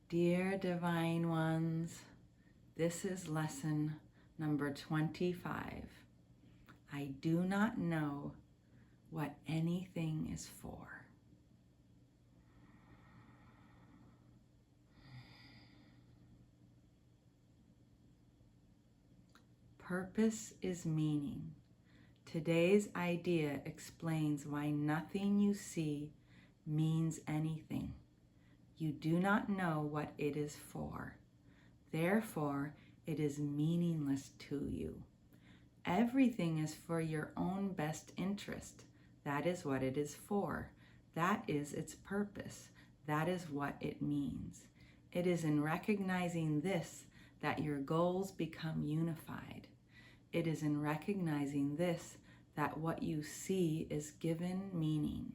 Dear Divine Ones, this is lesson number 25. I do not know what anything is for. Purpose is meaning. Today's idea explains why nothing you see means anything. You do not know what it is for. Therefore, it is meaningless to you. Everything is for your own best interest. That is what it is for. That is its purpose. That is what it means. It is in recognizing this that your goals become unified. It is in recognizing this that what you see is given meaning.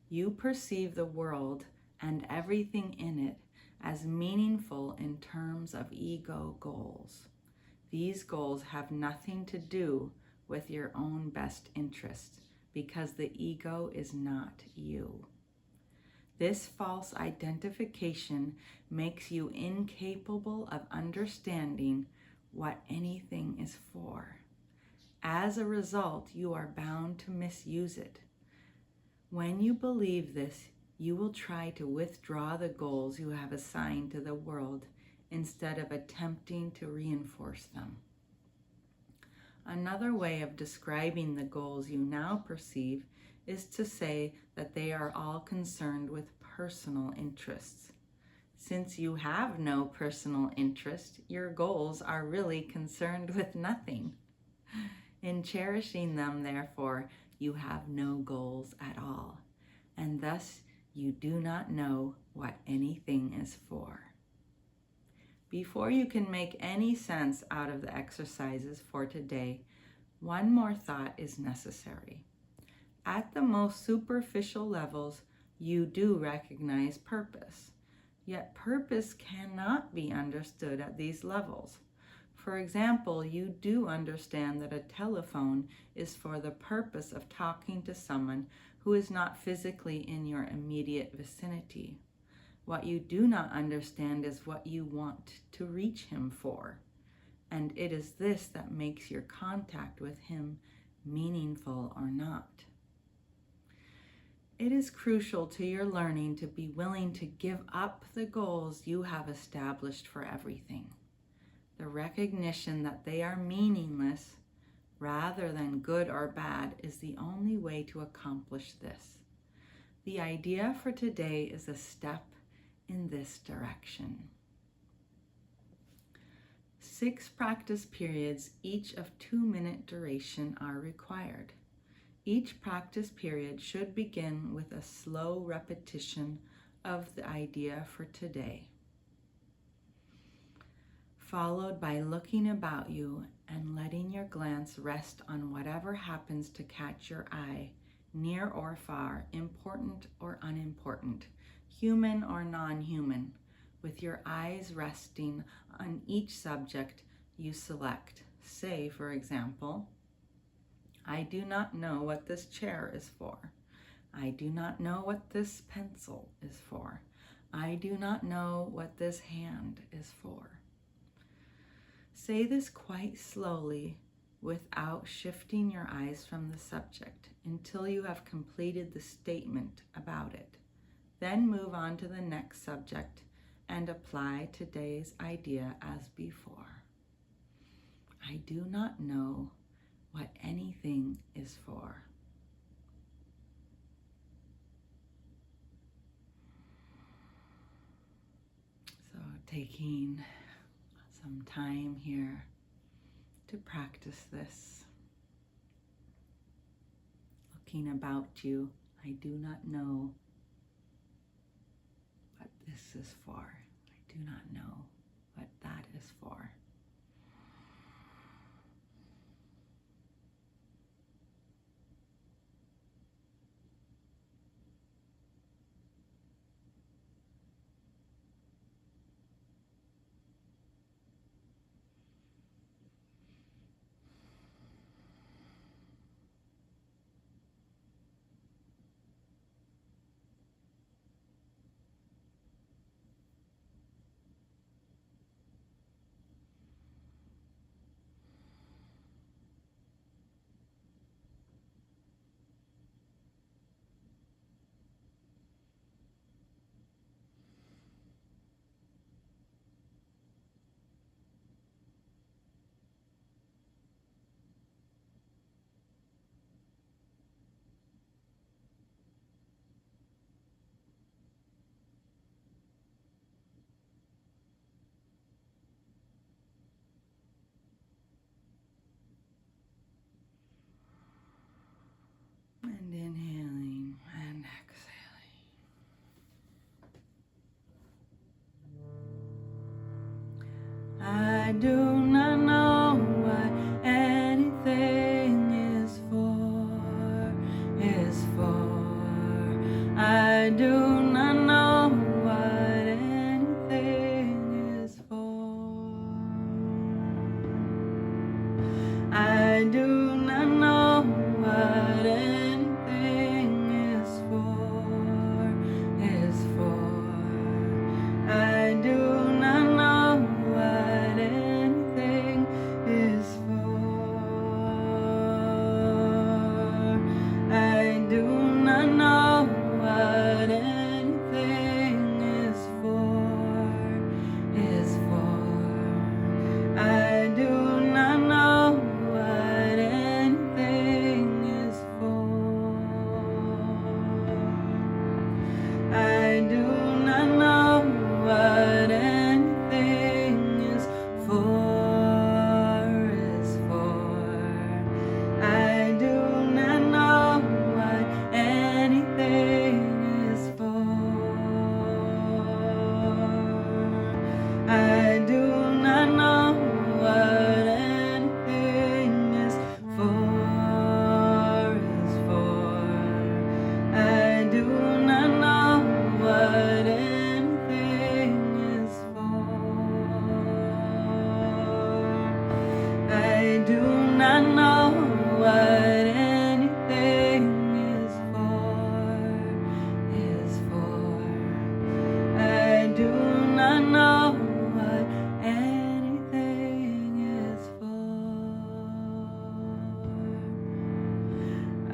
You perceive the world and everything in it as meaningful in terms of ego goals. These goals have nothing to do with your own best interests because the ego is not you. This false identification makes you incapable of understanding what anything is for. As a result, you are bound to misuse it. When you believe this, you will try to withdraw the goals you have assigned to the world instead of attempting to reinforce them. Another way of describing the goals you now perceive is to say that they are all concerned with personal interests. Since you have no personal interest, your goals are really concerned with nothing. In cherishing them, therefore, you have no goals at all, and thus you do not know what anything is for. Before you can make any sense out of the exercises for today, one more thought is necessary. At the most superficial levels, you do recognize purpose. Yet purpose cannot be understood at these levels. For example, you do understand that a telephone is for the purpose of talking to someone who is not physically in your immediate vicinity. What you do not understand is what you want to reach him for. And it is this that makes your contact with him meaningful or not. It is crucial to your learning to be willing to give up the goals you have established for everything. The recognition that they are meaningless rather than good or bad is the only way to accomplish this. The idea for today is a step in this direction. 6 practice periods, each of 2-minute duration, are required. Each practice period should begin with a slow repetition of the idea for today, followed by looking about you and letting your glance rest on whatever happens to catch your eye, near or far, important or unimportant, human or non-human, with your eyes resting on each subject you select. Say, for example, I do not know what this chair is for. I do not know what this pencil is for. I do not know what this hand is for. Say this quite slowly without shifting your eyes from the subject until you have completed the statement about it. Then move on to the next subject and apply today's idea as before. I do not know what anything is for. So taking some time here to practice this. Looking about you, I do not know what this is for. I do not know what that is for. And inhaling and exhaling. I do not know what anything is for. I do not know what anything is for. I do not know what anything is for. I do not know what anything is for. I do not know what anything is for. I do not know what anything is for. I do not know what anything is for. I do not know what anything is for. I do not know what anything is for. I do not know what anything is for. I do not know what anything is for.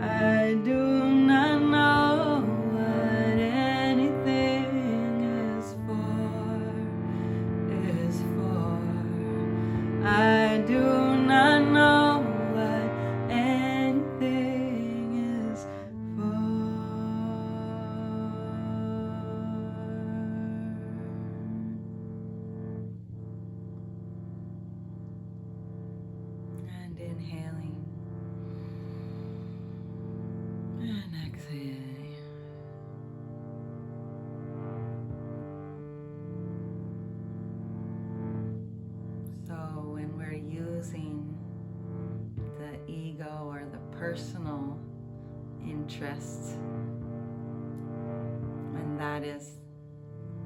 I do not know what anything is for. I do not know what anything is for. I do not know what anything is for. And inhaling and exhaling. So when we're using the ego or the personal interests, when that is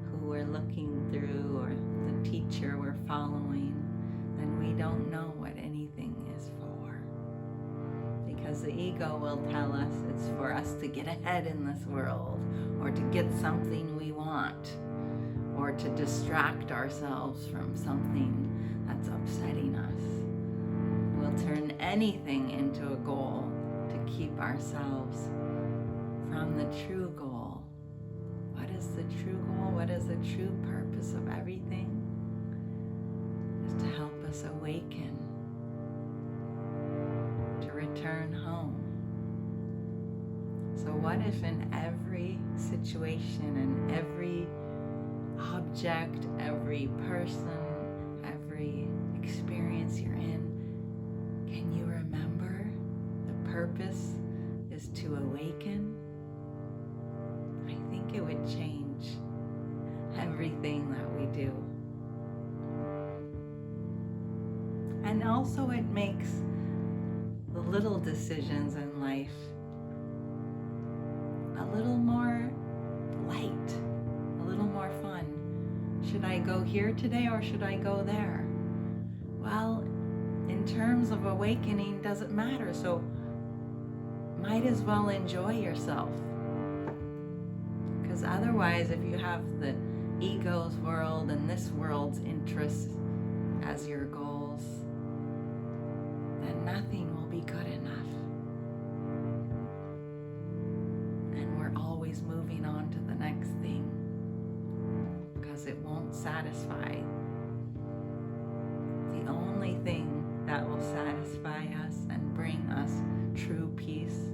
who we're looking through or the teacher we're following, then we don't know what anything is for. Because the ego will tell us it's for us to get ahead in this world, or to get something we want, or to distract ourselves from something that's upsetting us. We'll turn anything into a goal to keep ourselves from the true goal. What is the true goal? What is the true purpose of everything? Is to help us awaken, to return home. So what if in every situation, in every object, every person, every experience you're in, can you remember the purpose is to awaken? I think it would change everything that we do. And also it makes the little decisions in life a little more light, a little more fun. Should I go here today or should I go there? Well, in terms of awakening, doesn't matter. So might as well enjoy yourself. Because otherwise, if you have the ego's world and this world's interests as your goals, then nothing will be good enough. And we're always moving on to the next thing, because it won't satisfy. The only thing that will satisfy us and bring us true peace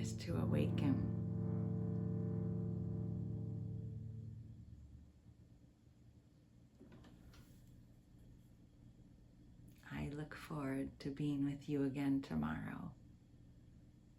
is to awaken. I look forward to being with you again tomorrow.